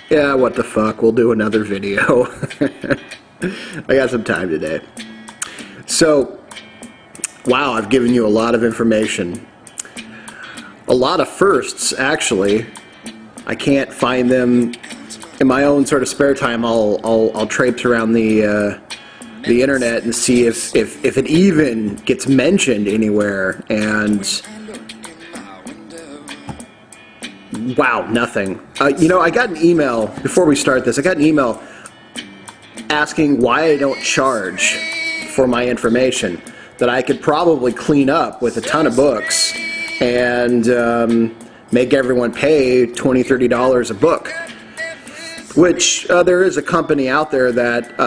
Yeah, what the fuck, we'll do another video. I got some time today. So, wow, I've given you a lot of information. A lot of firsts, actually. I can't find them in my own sort of spare time. I'll traipse around the internet and see if it even gets mentioned anywhere, and wow, nothing. You know, I got an email, before we start this, I got an email asking why I don't charge for my information, that I could probably clean up with a ton of books and make everyone pay $20, $30 a book. Which, there is a company out there that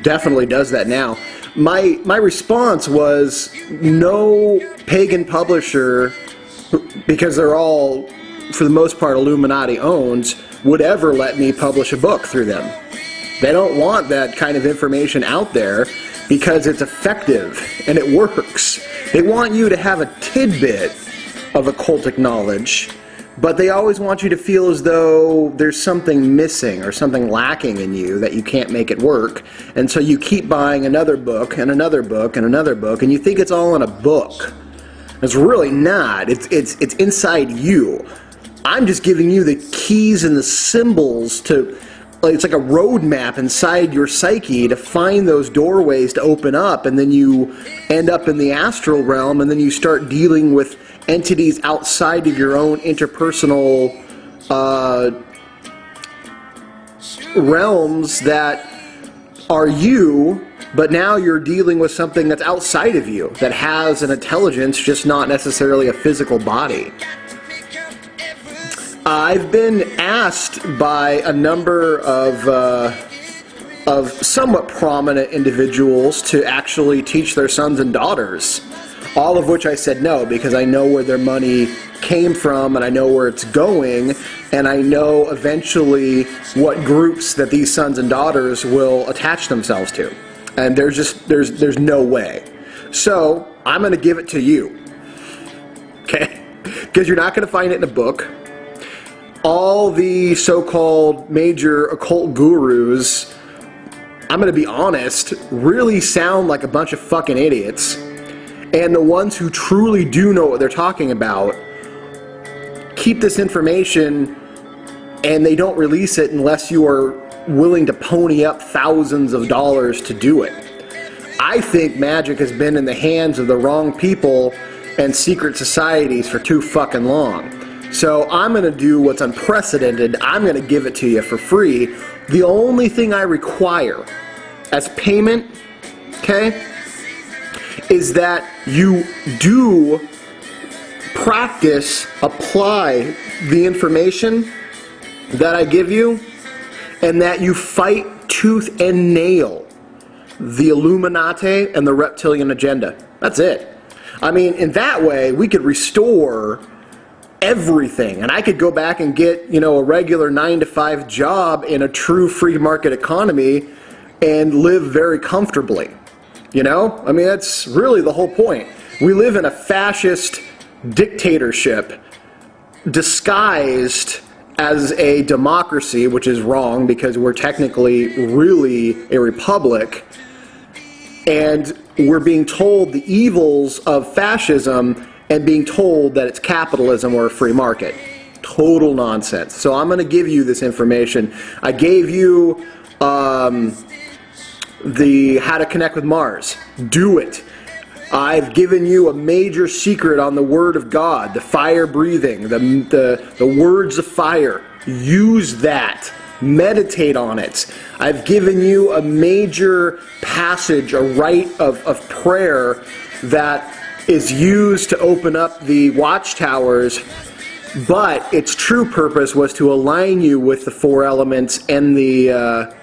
definitely does that now. My response was, no pagan publisher, because they're all, for the most part, Illuminati owned, would ever let me publish a book through them. They don't want that kind of information out there because it's effective and it works. They want you to have a tidbit of occultic knowledge, but they always want you to feel as though there's something missing or something lacking in you, that you can't make it work. And so you keep buying another book and another book and another book, and you think it's all in a book. It's really not. It's inside you. I'm just giving you the keys and the symbols to, it's like a roadmap inside your psyche to find those doorways to open up, and then you end up in the astral realm, and then you start dealing with entities outside of your own interpersonal realms that are you, but now you're dealing with something that's outside of you, that has an intelligence, just not necessarily a physical body. I've been asked by a number of somewhat prominent individuals to actually teach their sons and daughters, all of which I said no, because I know where their money came from, and I know where it's going, and I know eventually what groups that these sons and daughters will attach themselves to. And there's no way. So I'm going to give it to you, okay? Because you're not going to find it in a book. All the so-called major occult gurus, I'm going to be honest, really sound like a bunch of fucking idiots. And the ones who truly do know what they're talking about keep this information, and they don't release it unless you are willing to pony up thousands of dollars to do it. I think magic has been in the hands of the wrong people and secret societies for too fucking long. So I'm going to do what's unprecedented. I'm going to give it to you for free. The only thing I require as payment, okay, is that you do practice, apply the information that I give you, and that you fight tooth and nail the Illuminati and the reptilian agenda. That's it. I mean, in that way, we could restore everything, and I could go back and get, you know, a regular 9-to-5 job in a true free market economy and live very comfortably. You know? I mean, that's really the whole point. We live in a fascist dictatorship disguised as a democracy, which is wrong because we're technically really a republic, and we're being told the evils of fascism and being told that it's capitalism or a free market. Total nonsense. So I'm going to give you this information. I gave you the how to connect with Mars. Do it. I've given you a major secret on the Word of God, the fire breathing, the words of fire. Use that. Meditate on it. I've given you a major passage, a rite of prayer that is used to open up the watchtowers, but its true purpose was to align you with the four elements and the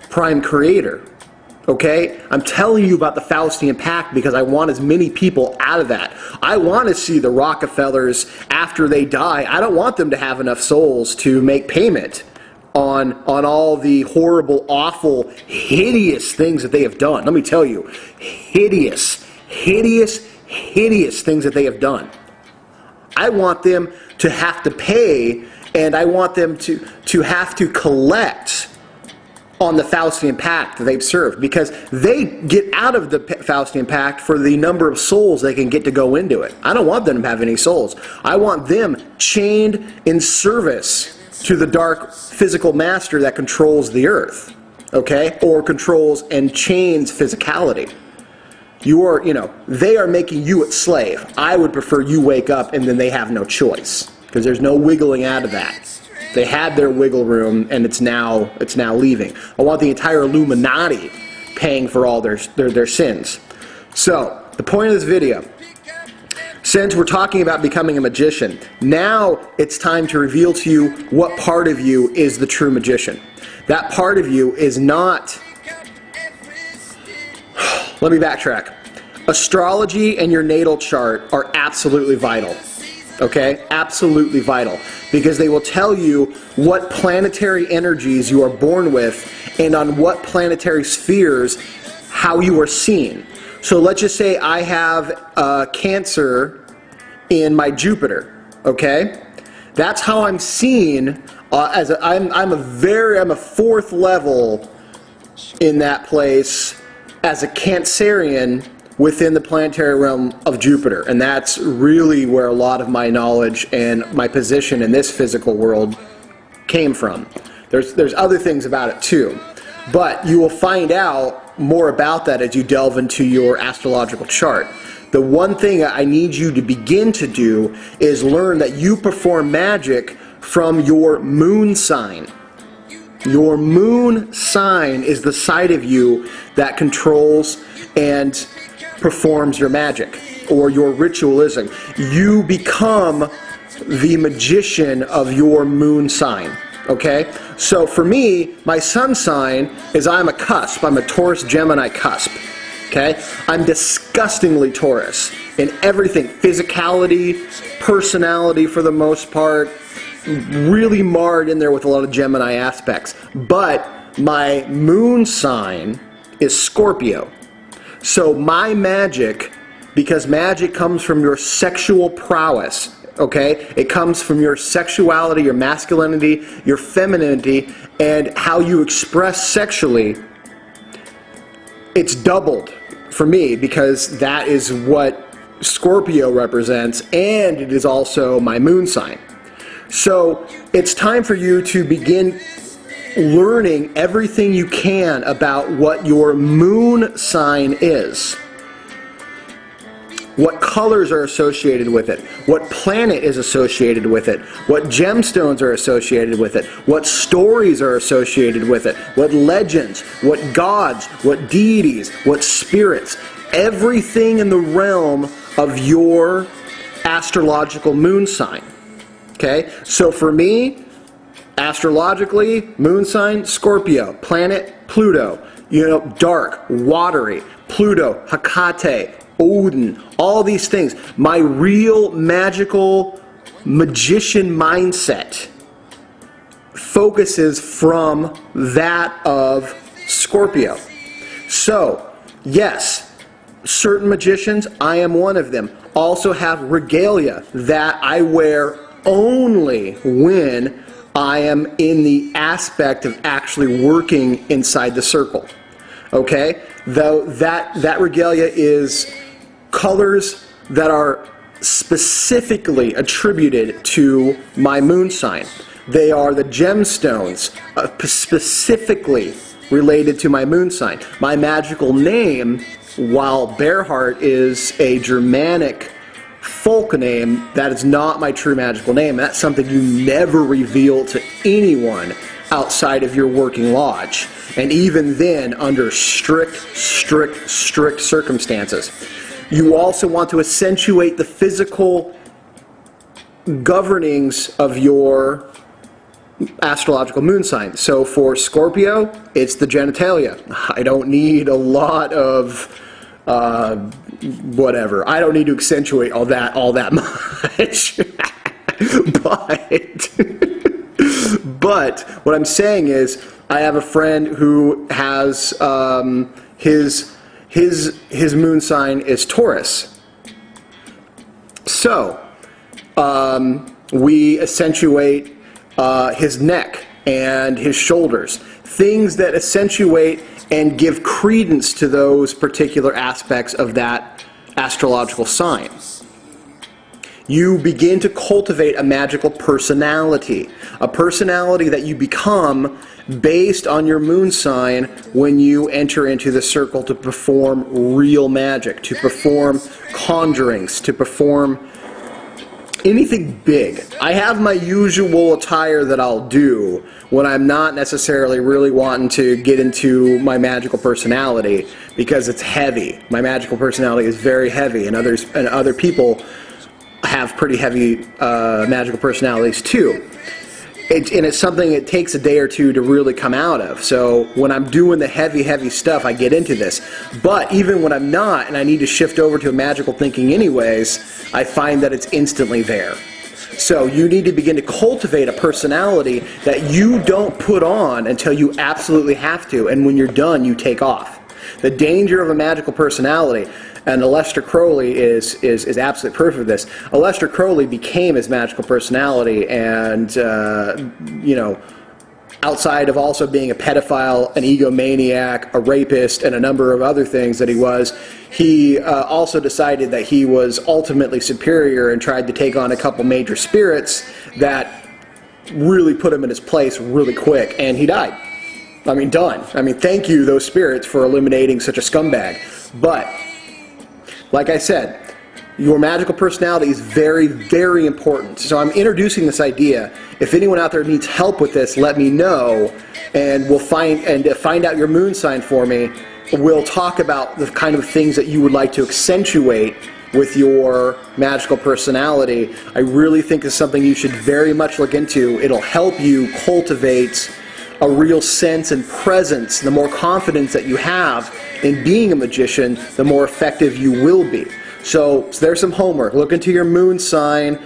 prime creator. Okay? I'm telling you about the Faustian Pact because I want as many people out of that. I want to see the Rockefellers, after they die, I don't want them to have enough souls to make payment on all the horrible, awful, hideous things that they have done. Let me tell you, hideous, hideous, hideous things that they have done. I want them to have to pay and I want them to have to collect on the Faustian Pact that they've served, because they get out of the Faustian Pact for the number of souls they can get to go into it. I don't want them to have any souls. I want them chained in service to the dark physical master that controls the earth, okay, or controls and chains physicality. You are, they are making you a slave. I would prefer you wake up and then they have no choice, because there's no wiggling out of that. They had their wiggle room, and it's now leaving. I want the entire Illuminati paying for all their sins. So, the point of this video, since we're talking about becoming a magician, now it's time to reveal to you what part of you is the true magician. That part of you is not... Let me backtrack. Astrology and your natal chart are absolutely vital. Okay? Absolutely vital. Because they will tell you what planetary energies you are born with and on what planetary spheres how you are seen. So let's just say I have Cancer in my Jupiter. Okay? That's how I'm seen. I'm a fourth level in that place as a Cancerian within the planetary realm of Jupiter, and that's really where a lot of my knowledge and my position in this physical world came from. There's other things about it too, but you will find out more about that as you delve into your astrological chart. The one thing I need you to begin to do is learn that you perform magic from your moon sign. Your moon sign is the side of you that controls and performs your magic or your ritualism. You become the magician of your moon sign. Okay? So for me, my sun sign is I'm a cusp. I'm a Taurus Gemini cusp. Okay? I'm disgustingly Taurus in everything. Physicality, personality for the most part, really marred in there with a lot of Gemini aspects. But my moon sign is Scorpio. So my magic, because magic comes from your sexual prowess, okay? It comes from your sexuality, your masculinity, your femininity, and how you express sexually. It's doubled for me because that is what Scorpio represents, and it is also my moon sign. So it's time for you to begin learning everything you can about what your moon sign is. What colors are associated with it, what planet is associated with it, what gemstones are associated with it, what stories are associated with it, what legends, what gods, what deities, what spirits, everything in the realm of your astrological moon sign. Okay, so for me, astrologically, moon sign, Scorpio, planet, Pluto, dark, watery, Pluto, Hecate, Odin, all these things. My real magical magician mindset focuses from that of Scorpio. So, yes, certain magicians, I am one of them, also have regalia that I wear only when I am in the aspect of actually working inside the circle. Okay? Though that regalia is colors that are specifically attributed to my moon sign. They are the gemstones specifically related to my moon sign. My magical name, while Bearheart is a Germanic folk name, that is not my true magical name. That's something you never reveal to anyone outside of your working lodge, and even then under strict circumstances. You also want to accentuate the physical governings of your astrological moon sign. So for Scorpio, it's the genitalia. I don't need a lot of whatever. I don't need to accentuate all that much. But what I'm saying is, I have a friend who has his moon sign is Taurus. So we accentuate his neck and his shoulders. Things that accentuate and give credence to those particular aspects of that astrological sign. You begin to cultivate a magical personality. A personality that you become based on your moon sign when you enter into the circle to perform real magic, to perform conjurings, to perform anything big. I have my usual attire that I'll do when I'm not necessarily really wanting to get into my magical personality, because it's heavy. My magical personality is very heavy, and other people have pretty heavy magical personalities too. And it's something it takes a day or two to really come out of. So when I'm doing the heavy stuff, I get into this. But even when I'm not, and I need to shift over to a magical thinking anyways, I find that it's instantly there. So you need to begin to cultivate a personality that you don't put on until you absolutely have to, and when you're done, you take off. The danger of a magical personality, and Aleister Crowley is absolutely proof of this. Aleister Crowley became his magical personality, and you know, outside of also being a pedophile, an egomaniac, a rapist, and a number of other things that he was, he also decided that he was ultimately superior and tried to take on a couple major spirits that really put him in his place really quick, and he died. I mean, done. I mean, thank you, those spirits, for eliminating such a scumbag. But like I said, your magical personality is very, very important. So I'm introducing this idea. If anyone out there needs help with this, let me know, and we'll find out your moon sign for me. We'll talk about the kind of things that you would like to accentuate with your magical personality. I really think it's something you should very much look into. It'll help you cultivate a real sense and presence. The more confidence that you have in being a magician, the more effective you will be. So there's some homework. Look into your moon sign,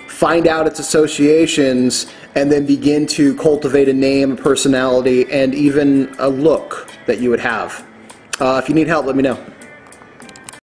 find out its associations, and then begin to cultivate a name, a personality, and even a look that you would have. If you need help, let me know.